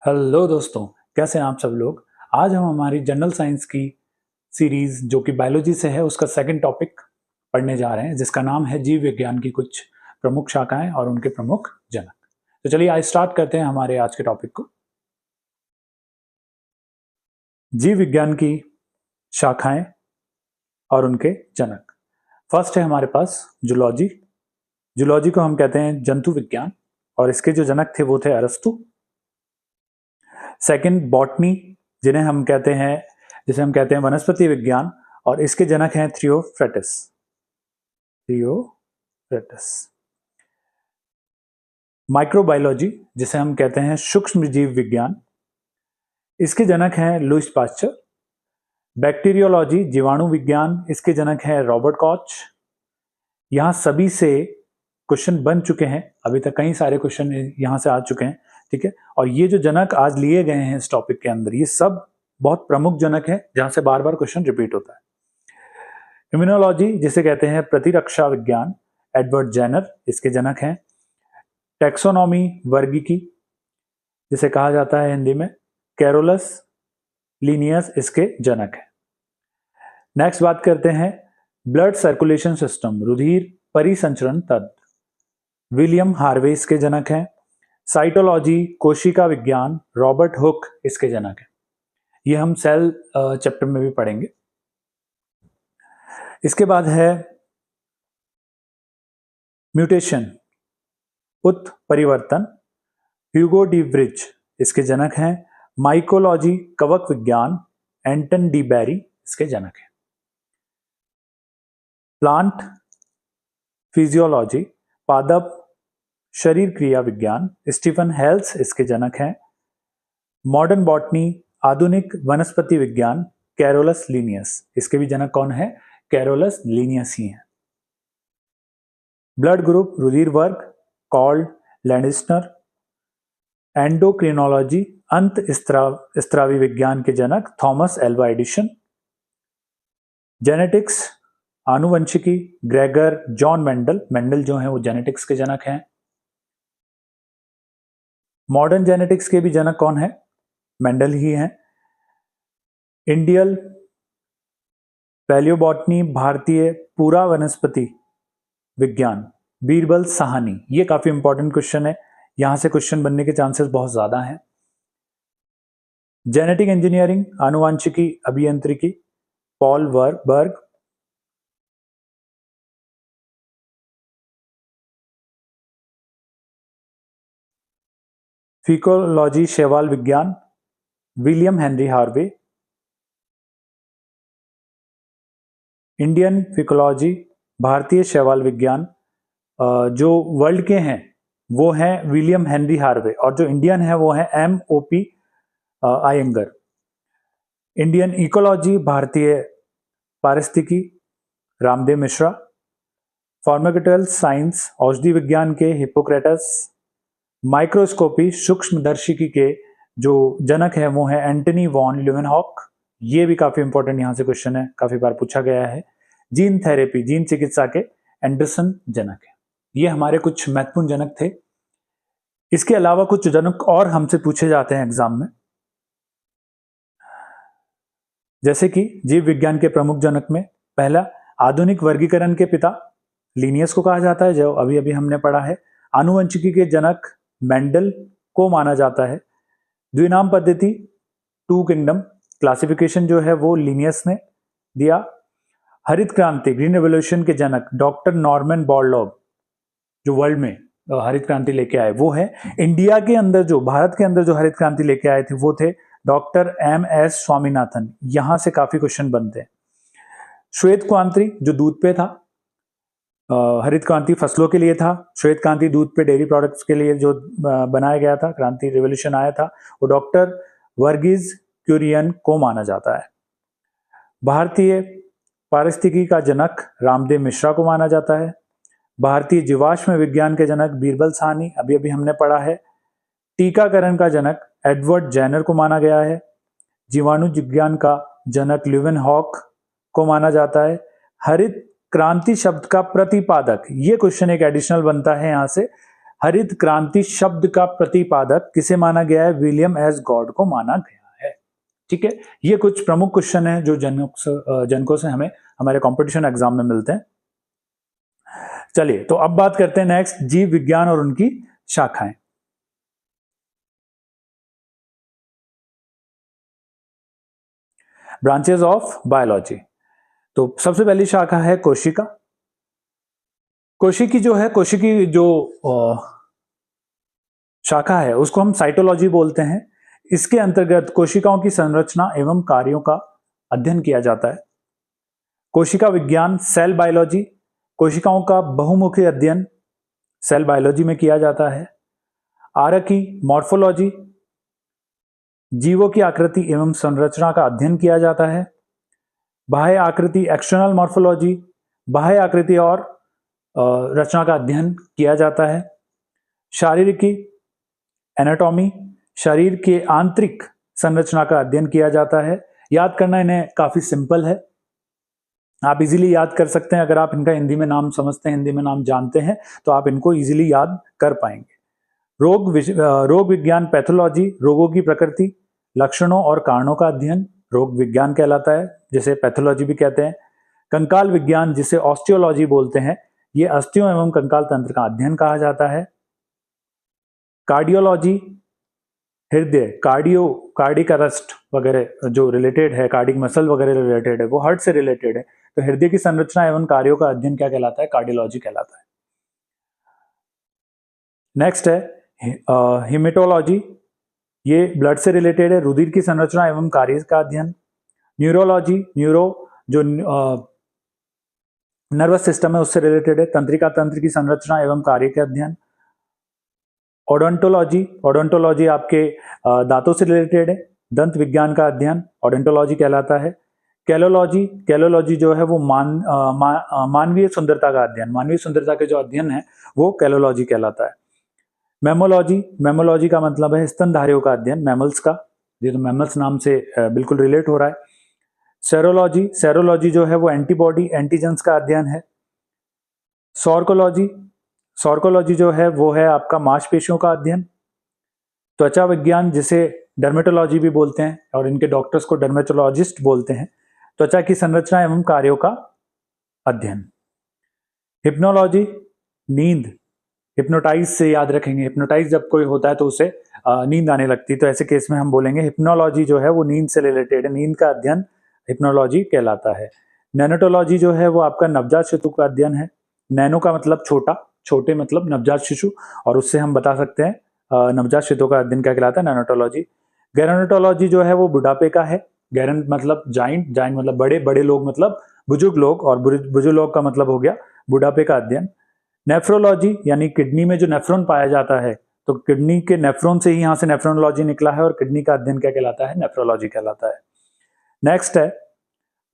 Hello दोस्तों, कैसे हैं आप सब लोग। आज हम हमारी जनरल साइंस की सीरीज जो कि बायोलॉजी से है उसका सेकंड टॉपिक पढ़ने जा रहे हैं, जिसका नाम है जीव विज्ञान की कुछ प्रमुख शाखाएं और उनके प्रमुख जनक। तो चलिए आज स्टार्ट करते हैं हमारे आज के टॉपिक को। जीव विज्ञान की शाखाएं और उनके जनक। फर्स्ट है हमारे पास जूलॉजी। जूलॉजी को हम कहते हैं जंतु विज्ञान और इसके जो जनक थे वो थे अरस्तु। सेकंड बॉटनी, जिसे हम कहते हैं वनस्पति विज्ञान, और इसके जनक हैं थियोफ्रेटस। माइक्रोबायोलॉजी, जिसे हम कहते हैं सूक्ष्म जीव विज्ञान, इसके जनक हैं लुईस पाश्चर। बैक्टीरियोलॉजी, जीवाणु विज्ञान, इसके जनक हैं रॉबर्ट कॉच। यहां सभी से क्वेश्चन बन चुके हैं, अभी तक कई सारे क्वेश्चन यहां से आ चुके हैं, ठीक है। और ये जो जनक आज लिए गए हैं इस टॉपिक के अंदर, ये सब बहुत प्रमुख जनक है जहां से बार बार क्वेश्चन रिपीट होता है। इम्यूनोलॉजी, जिसे कहते हैं प्रतिरक्षा विज्ञान, एडवर्ड जेनर इसके जनक हैं। टैक्सोनॉमी, वर्गीकी, जिसे कहा जाता है हिंदी में, कैरोलस लीनियस इसके जनक है। नेक्स्ट बात करते हैं ब्लड सर्कुलेशन सिस्टम, रुधिर परिसंचरण तंत्र, विलियम हार्वे इसके जनक हैं। साइटोलॉजी, कोशिका विज्ञान, रॉबर्ट हुक इसके जनक हैं। ये हम सेल चैप्टर में भी पढ़ेंगे। इसके बाद है म्यूटेशन, उत्परिवर्तन, ह्यूगो डी व्रिज इसके जनक हैं। माइकोलॉजी, कवक विज्ञान, एंटन डी बैरी इसके जनक हैं। प्लांट फिजियोलॉजी, पादप शरीर क्रिया विज्ञान, स्टीफन हेल्स इसके जनक हैं। मॉडर्न बॉटनी, आधुनिक वनस्पति विज्ञान, कैरोलस लीनियस, इसके भी जनक कौन है? कैरोलस लीनियस ही है। ब्लड ग्रुप, रुधिर वर्ग, कॉल्ड लैंडिस्टर। एंडोक्रिनोलॉजी, अंत स्त्रावी विज्ञान के जनक थॉमस एल्वा एडिसन। जेनेटिक्स, आनुवंशिकी, ग्रेगर जॉन मेंडल, मेंडल जो है वो जेनेटिक्स के जनक हैं। मॉडर्न जेनेटिक्स के भी जनक कौन है? मेंडल ही हैं। इंडियन पैलियोबॉटनी, भारतीय पूरा वनस्पति विज्ञान, बीरबल साहनी। ये काफी इंपॉर्टेंट क्वेश्चन है, यहां से क्वेश्चन बनने के चांसेस बहुत ज्यादा हैं। जेनेटिक इंजीनियरिंग, आनुवांशिकी, अभियांत्रिकी, पॉल बर्ग। फिकोलॉजी, शैवाल विज्ञान, विलियम हेनरी हार्वे। इंडियन फिकोलॉजी, भारतीय शैवाल विज्ञान, जो वर्ल्ड के हैं वो हैं विलियम हेनरी हार्वे, और जो इंडियन है वो है MOP आयंगर। इंडियन इकोलॉजी, भारतीय पारिस्थितिकी, रामदेव मिश्रा। फार्मास्यूटिकल साइंस, औषधि विज्ञान के हिप्पोक्रेटस। माइक्रोस्कोपी, सूक्ष्मदर्शिकी के जो जनक है वो है एंटनी वॉन ल्यूवेनहॉक। ये भी काफी इंपॉर्टेंट यहां से क्वेश्चन है, काफी बार पूछा गया है। जीन थेरेपी, जीन चिकित्सा के एंडरसन जनक है। ये हमारे कुछ महत्वपूर्ण जनक थे। इसके अलावा कुछ जनक और हमसे पूछे जाते हैं एग्जाम में, जैसे कि जीव विज्ञान के प्रमुख जनक में पहला, आधुनिक वर्गीकरण के पिता लीनियस को कहा जाता है, जो अभी अभी हमने पढ़ा है। आनुवंशिकी के जनक मेंडल को माना जाता है। द्विनाम पद्धति, 2 किंगडम क्लासिफिकेशन जो है वो लीनियस ने दिया। हरित क्रांति, ग्रीन रेवोल्यूशन के जनक डॉक्टर नॉर्मन बोरलॉग, जो वर्ल्ड में हरित क्रांति लेके आए वो है। इंडिया के अंदर जो, भारत के अंदर जो हरित क्रांति लेके आए थे वो थे डॉक्टर MS स्वामीनाथन। यहां से काफी क्वेश्चन बनते हैं। श्वेत क्रांति जो दूध पे था, हरित क्रांति फसलों के लिए था, श्वेत क्रांति दूध पे डेयरी प्रोडक्ट्स के लिए जो बनाया गया था, क्रांति रेवोल्यूशन आया था, वो डॉक्टर वर्गीज क्यूरियन को माना जाता है। भारतीय पारिस्थितिकी का जनक रामदेव मिश्रा को माना जाता है। भारतीय जीवाश्म विज्ञान के जनक बीरबल साहनी, अभी अभी हमने पढ़ा है। टीकाकरण का जनक एडवर्ड जेनर को माना गया है। जीवाणु विज्ञान का जनक ल्यूवेनहॉक को माना जाता है। हरित क्रांति शब्द का प्रतिपादक, ये क्वेश्चन एक एडिशनल बनता है यहां से, हरित क्रांति शब्द का प्रतिपादक किसे माना गया है? विलियम एस गॉड को माना गया है। ठीक है, ये कुछ प्रमुख क्वेश्चन है जो जनकों से हमें हमारे कंपटीशन एग्जाम में मिलते हैं। चलिए, तो अब बात करते हैं नेक्स्ट, जीव विज्ञान और उनकी शाखाएं। Branches of biology. तो सबसे पहली शाखा है कोशिका। कोशिकी जो शाखा है उसको हम साइटोलॉजी बोलते हैं। इसके अंतर्गत कोशिकाओं की संरचना एवं कार्यों का अध्ययन किया जाता है। कोशिका विज्ञान, सेल बायोलॉजी, कोशिकाओं का बहुमुखी अध्ययन सेल बायोलॉजी में किया जाता है। आरकी मॉर्फोलॉजी, जीवों की आकृति एवं संरचना का अध्ययन किया जाता है। बाह्य आकृति एक्सटर्नल मॉर्फोलॉजी, बाह्य आकृति और रचना का अध्ययन किया जाता है। शारीरिकी एनाटॉमी, शरीर के आंतरिक संरचना का अध्ययन किया जाता है। याद करना इन्हें काफी सिंपल है, आप इजीली याद कर सकते हैं। अगर आप इनका हिंदी में नाम समझते हैं, हिंदी में नाम जानते हैं, तो आप इनको इजीली याद कर पाएंगे। रोग विज्ञान पैथोलॉजी, रोगों की प्रकृति, लक्षणों और कारणों का अध्ययन रोग विज्ञान कहलाता है, जिसे पैथोलॉजी भी कहते हैं। कंकाल विज्ञान, जिसे ऑस्टियोलॉजी बोलते हैं, ये अस्थियों एवं कंकाल तंत्र का अध्ययन कहा जाता है। कार्डियोलॉजी, हृदय, कार्डिक अरेस्ट वगैरह जो रिलेटेड है, कार्डिक मसल वगैरह रिलेटेड है, वो हार्ट से रिलेटेड है, तो हृदय की संरचना एवं कार्यों का अध्ययन क्या कहलाता है? कार्डियोलॉजी कहलाता है। नेक्स्ट है हिमेटोलॉजी, ये ब्लड से रिलेटेड है, रुधिर की संरचना एवं कार्य का अध्ययन। न्यूरोलॉजी, जो नर्वस सिस्टम है उससे रिलेटेड है, तंत्रिका तंत्र की संरचना एवं कार्य के अध्ययन। ओडोंटोलॉजी आपके दांतों से रिलेटेड है, दंत विज्ञान का अध्ययन ओडोंटोलॉजी कहलाता है। कैलोलॉजी जो है वो मानवीय सुंदरता का अध्ययन, मानवीय सुंदरता के जो अध्ययन है वो कैलोलॉजी कहलाता है। मैमोलॉजी का मतलब है स्तनधारियों का अध्ययन, मैमल्स का, ये तो मैमल्स नाम से बिल्कुल रिलेट हो रहा है। सेरोलॉजी जो है वो एंटीबॉडी एंटीजेंस का अध्ययन है। सॉर्कोलॉजी जो है वो है आपका मांसपेशियों का अध्ययन। त्वचा विज्ञान, जिसे डर्मेटोलॉजी भी बोलते हैं और इनके डॉक्टर्स को डर्मेटोलॉजिस्ट बोलते हैं, त्वचा की संरचना एवं कार्यों का अध्ययन। हिप्नोलॉजी, नींद, हिप्नोटाइज से याद रखेंगे, हिप्नोटाइज जब कोई होता है तो उसे नींद आने लगती है, तो ऐसे केस में हम बोलेंगे हिप्नोलॉजी जो है वो नींद से रिलेटेड है, नींद का अध्ययन हिप्नोलॉजी कहलाता है। नैनोटोलॉजी जो है वो आपका नवजात शिशु का अध्ययन है। नैनो का मतलब छोटा, छोटे मतलब नवजात शिशु, और उससे हम बता सकते हैं नवजात शिशु का अध्ययन क्या कहलाता है? नैनोटोलॉजी। गैरोनोटोलॉजी जो है वो बुढ़ापे का है। गैरन मतलब जाइंट मतलब बड़े, बड़े लोग मतलब बुजुर्ग लोग, और बुजुर्ग लोग का मतलब हो गया बुढ़ापे का अध्ययन। नेफ्रोलॉजी यानी किडनी में जो नेफ्रॉन पाया जाता है, तो किडनी के नेफ्रॉन से ही यहाँ से नेफ्रोनोलॉजी निकला है, और किडनी का अध्ययन क्या कहलाता है? नेफ्रोलॉजी कहलाता है। नेक्स्ट है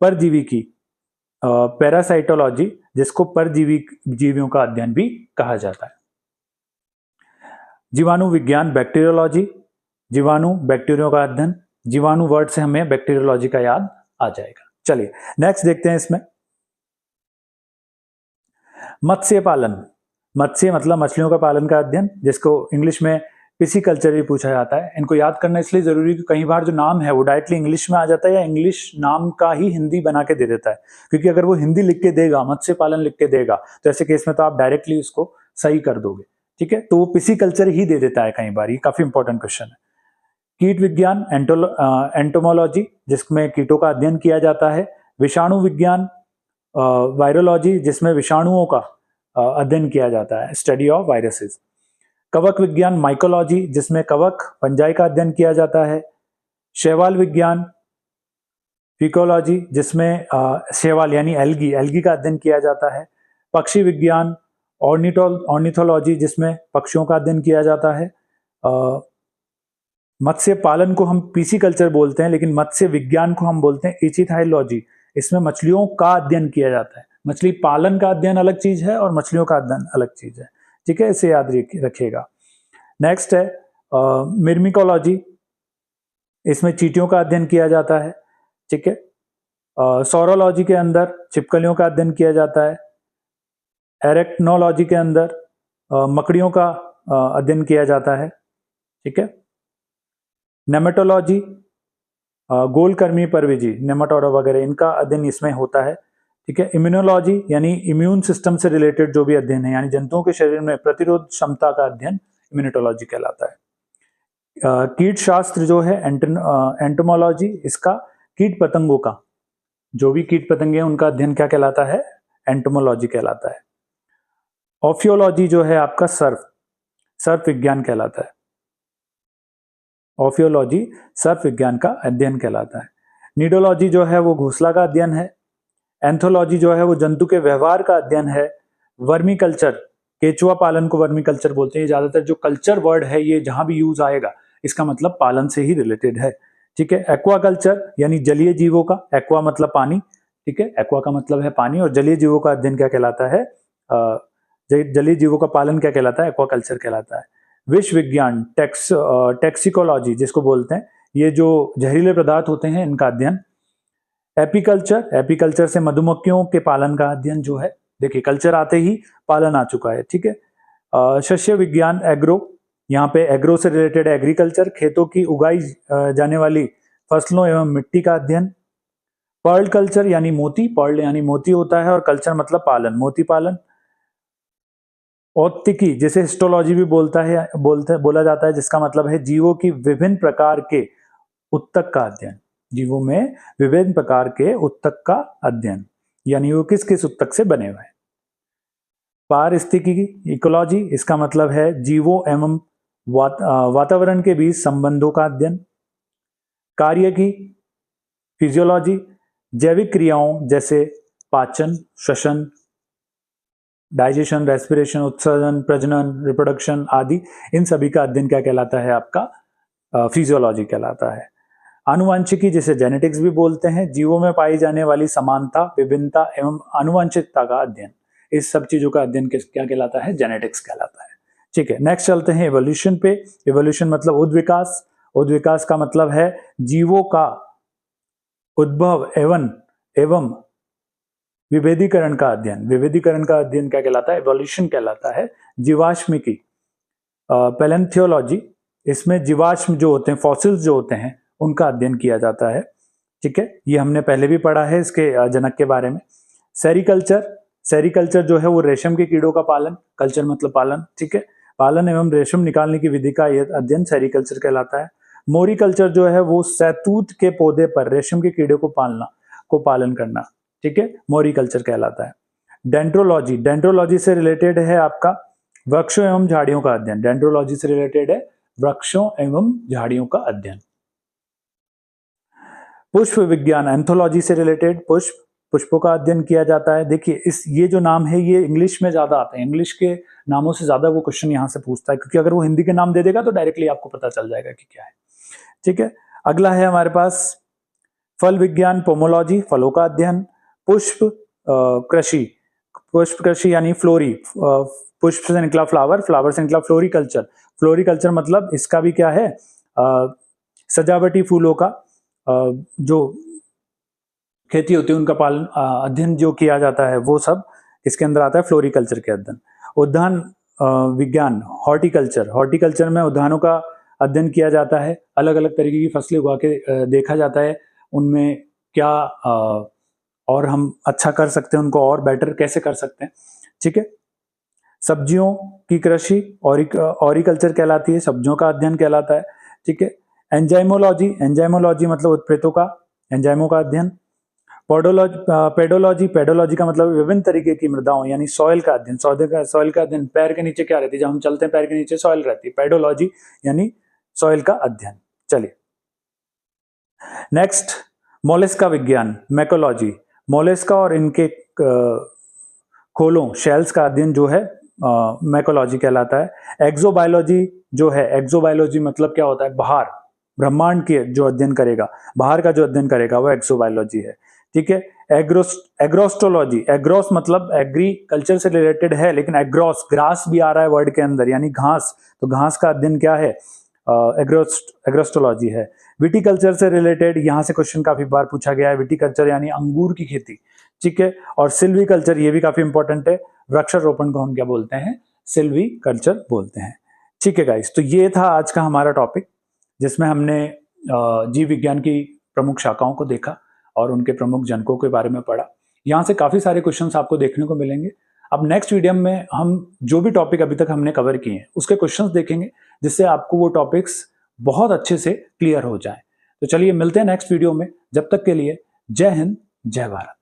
परजीवी की पैरासाइटोलॉजी, जिसको जीवियों का अध्ययन भी कहा जाता है। जीवाणु विज्ञान बैक्टीरियोलॉजी, जीवाणु बैक्टीरिया का अध्ययन, जीवाणु वर्ड से हमें बैक्टीरियोलॉजी का याद आ जाएगा। चलिए नेक्स्ट देखते हैं इसमें मत्स्य पालन। मत्स्य मतलब मछलियों का पालन का अध्ययन, जिसको इंग्लिश में पिसीकल्चर भी पूछा जाता है। इनको याद करना इसलिए जरूरी कि कई बार जो नाम है वो डायरेक्टली इंग्लिश में आ जाता है, या इंग्लिश नाम का ही हिंदी बना के दे देता है, क्योंकि अगर वो हिंदी लिख के देगा, मत्स्य पालन लिख के देगा, तो ऐसे केस में तो आप डायरेक्टली उसको सही कर दोगे। ठीक है, तो वो पिसीकल्चर ही दे देता है कई बार, ये काफी इंपॉर्टेंट क्वेश्चन है। कीट विज्ञान एंटोमोलॉजी, जिसमें कीटों का अध्ययन किया जाता है। विषाणु विज्ञान वायरोलॉजी, जिसमें विषाणुओं का अध्ययन किया जाता है, स्टडी ऑफ वायरसेस। कवक विज्ञान माइकोलॉजी, जिसमें कवक फंजाई का अध्ययन किया जाता है। शैवाल विज्ञान फिकोलॉजी, जिसमें शैवाल यानी एल्गी का अध्ययन किया जाता है। पक्षी विज्ञान ऑर्निथोलॉजी, जिसमें पक्षियों का अध्ययन किया जाता है। मत्स्य पालन को हम पिसीकल्चर बोलते हैं, लेकिन मत्स्य विज्ञान को हम बोलते हैं इचिथाइलॉजी, इसमें मछलियों का अध्ययन किया जाता है। मछली पालन का अध्ययन अलग चीज है और मछलियों का अध्ययन अलग चीज है। ठीक है, इसे याद रखिएगा। नेक्स्ट है मिर्मिकोलॉजी, इसमें चींटियों का अध्ययन किया जाता है। ठीक है, सौरोलॉजी के अंदर छिपकलियों का अध्ययन किया जाता है। एरेक्नोलॉजी के अंदर मकड़ियों का अध्ययन किया जाता है। ठीक है, नेमेटोलॉजी, गोलकर्मी परविजी, नेमाटोडा वगैरह, इनका अध्ययन इसमें होता है। ठीक है, इम्यूनोलॉजी यानी इम्यून सिस्टम से रिलेटेड जो भी अध्ययन है, यानी जंतुओं के शरीर में प्रतिरोध क्षमता का अध्ययन इम्यूनोलॉजी कहलाता है। कीट शास्त्र जो है एंटोमोलॉजी, इसका कीट पतंगों का, जो भी कीट पतंगे हैं उनका अध्ययन क्या कहलाता है, एंटोमोलॉजी कहलाता है। ऑफियोलॉजी जो है आपका सर्प विज्ञान कहलाता है। ऑफियोलॉजी सर्प विज्ञान का अध्ययन कहलाता है। नीडोलॉजी जो है वो घोंसला का अध्ययन है। एंथोलॉजी जो है वो जंतु के व्यवहार का अध्ययन है। वर्मी कल्चर, केचुआ पालन को वर्मी कल्चर बोलते हैं। ज्यादातर जो कल्चर वर्ड है ये जहां भी यूज आएगा इसका मतलब पालन से ही रिलेटेड है। ठीक है, एक्वाकल्चर यानी जलीय जीवों का, एक्वा मतलब पानी, ठीक है, एक्वा का मतलब है पानी, और जलीय जीवों का अध्ययन क्या कहलाता है, जलीय जीवों का पालन क्या कहलाता है, एक्वाकल्चर कहलाता है। विष विज्ञान, टैक्सिकोलॉजी जिसको बोलते हैं, ये जो जहरीले पदार्थ होते हैं इनका अध्ययन। एपीकल्चर, एपीकल्चर से मधुमक्खियों के पालन का अध्ययन जो है, देखिए कल्चर आते ही पालन आ चुका है। ठीक है, शस्य विज्ञान, एग्रो, यहाँ पे एग्रो से रिलेटेड एग्रीकल्चर, खेतों की उगाई जाने वाली फसलों एवं मिट्टी का अध्ययन। पर्ल कल्चर यानी मोती, पर्ल यानी मोती होता है, और कल्चर मतलब पालन, मोती पालन। औत्तिकी जिसे हिस्टोलॉजी भी बोला जाता है, जिसका मतलब है जीवों की विभिन्न प्रकार के उत्तक का अध्ययन, जीवों में विभिन्न प्रकार के उत्तक का अध्ययन, यानी वो किस किस उत्तक से बने हुए हैं। पारिस्थितिकी, इकोलॉजी, इसका मतलब है जीवों एवं वातावरण के बीच संबंधों का अध्ययन। कार्य की, फिजियोलॉजी, जैविक क्रियाओं जैसे पाचन, श्वसन, डाइजेशन, रेस्पिरेशन, उत्सर्जन, प्रजनन, रिप्रोडक्शन आदि, इन सभी का अध्ययन क्या कहलाता है, आपका फिजियोलॉजी कहलाता है। आनुवांशिकी जिसे जेनेटिक्स भी बोलते हैं, जीवों में पाई जाने वाली समानता, विभिन्नता एवं आनुवांशिकता का अध्ययन, इस सब चीजों का अध्ययन क्या कहलाता है, जेनेटिक्स कहलाता है। ठीक है, नेक्स्ट चलते हैं इवोल्यूशन पे। इवोल्यूशन मतलब उद्विकास, उद्विकास का मतलब है जीवों का उद्भव एवं विभेदीकरण का अध्ययन। विभेदीकरण का अध्ययन क्या कहलाता है, इवोल्यूशन कहलाता है। जीवाश्मिकी, पैलेंथियोलॉजी, इसमें जीवाश्म जो होते हैं, फॉसिल्स जो होते हैं, उनका अध्ययन किया जाता है। ठीक है, ये हमने पहले भी पढ़ा है इसके जनक के बारे में। सेरिकल्चर, सेरिकल्चर जो है वो रेशम के कीड़ों का पालन, कल्चर मतलब पालन, ठीक है, पालन एवं रेशम निकालने की विधि का यह अध्ययन सेरिकल्चर कहलाता है। मोरिकल्चर जो है वो सहतूत के पौधे पर रेशम के कीड़े को पालन करना, ठीक है, मोरिकल्चर कहलाता है। डेंड्रोलॉजी, डेंड्रोलॉजी से रिलेटेड है आपका वृक्षों एवं झाड़ियों का अध्ययन। डेंड्रोलॉजी से रिलेटेड है वृक्षों एवं झाड़ियों का अध्ययन। पुष्प विज्ञान, एंथोलॉजी से रिलेटेड पुष्पों का अध्ययन किया जाता है। देखिए ये जो नाम है ये इंग्लिश में ज्यादा आते हैं, इंग्लिश के नामों से ज्यादा वो क्वेश्चन यहाँ से पूछता है, क्योंकि अगर वो हिंदी के नाम दे देगा तो डायरेक्टली आपको पता चल जाएगा कि क्या है। ठीक है, अगला है हमारे पास फल विज्ञान, पोमोलॉजी, फलों का अध्ययन। पुष्प कृषि, पुष्प कृषि यानी फ्लोरी, पुष्प से निकला फ्लावर, फ्लावर से निकला फ्लोरिकल्चर। फ्लोरिकल्चर मतलब इसका भी क्या है, सजावटी फूलों का जो खेती होती है उनका पालन अध्ययन जो किया जाता है, वो सब इसके अंदर आता है फ्लोरिकल्चर के अध्ययन। उद्यान विज्ञान, हॉर्टिकल्चर, हॉर्टिकल्चर में उद्यानों का अध्ययन किया जाता है। अलग अलग तरीके की फसलें उगा के देखा जाता है उनमें क्या और हम अच्छा कर सकते हैं, उनको और बेटर कैसे कर सकते हैं। ठीक है, सब्जियों की कृषि ऑरिकल्चर कहलाती है, सब्जियों का अध्ययन कहलाता है। ठीक है, एंजाइमोलॉजी, एंजाइमोलॉजी मतलब उत्प्रेतों का, एंजाइमों का अध्ययन। पेडोलॉजी, पेडोलॉजी का मतलब विभिन्न तरीके की मृदाओं यानी सॉइल का अध्ययन। सॉइल का अध्ययन, पैर के नीचे क्या रहती है, जब हम चलते हैं पैर के नीचे सॉइल रहती है, पेडोलॉजी यानी सॉइल का अध्ययन। चलिए नेक्स्ट, मोलस्का विज्ञान, मैकोलॉजी, मोलस्का और इनके खोलों, शेल्स का अध्ययन जो है मैकोलॉजी कहलाता है। एक्सोबायोलॉजी जो है, एक्सोबायोलॉजी मतलब क्या होता है, बाहर ब्रह्मांड के जो अध्ययन करेगा, बाहर का जो अध्ययन करेगा वो एक्सोबायोलॉजी है। ठीक है, एग्रोस्टोलॉजी, एग्रोस मतलब एग्रीकल्चर से रिलेटेड है, लेकिन एग्रोस ग्रास भी आ रहा है वर्ड के अंदर यानी घास, तो घास का अध्ययन क्या है, एग्रोस्टोलॉजी है। विटिकल्चर से रिलेटेड यहाँ से क्वेश्चन काफी बार पूछा गया है, विटिकल्चर यानी अंगूर की खेती। ठीक है, और सिल्वीकल्चर ये भी काफी इंपॉर्टेंट है, वृक्षारोपण को हम क्या बोलते हैं, सिल्वीकल्चर बोलते हैं। ठीक है गाइस, तो ये था आज का हमारा टॉपिक, जिसमें हमने जीव विज्ञान की प्रमुख शाखाओं को देखा और उनके प्रमुख जनकों के बारे में पढ़ा। यहाँ से काफ़ी सारे क्वेश्चंस आपको देखने को मिलेंगे। अब नेक्स्ट वीडियो में हम जो भी टॉपिक अभी तक हमने कवर किए हैं उसके क्वेश्चंस देखेंगे, जिससे आपको वो टॉपिक्स बहुत अच्छे से क्लियर हो जाए। तो चलिए मिलते हैं नेक्स्ट वीडियो में, जब तक के लिए जय हिंद, जय भारत।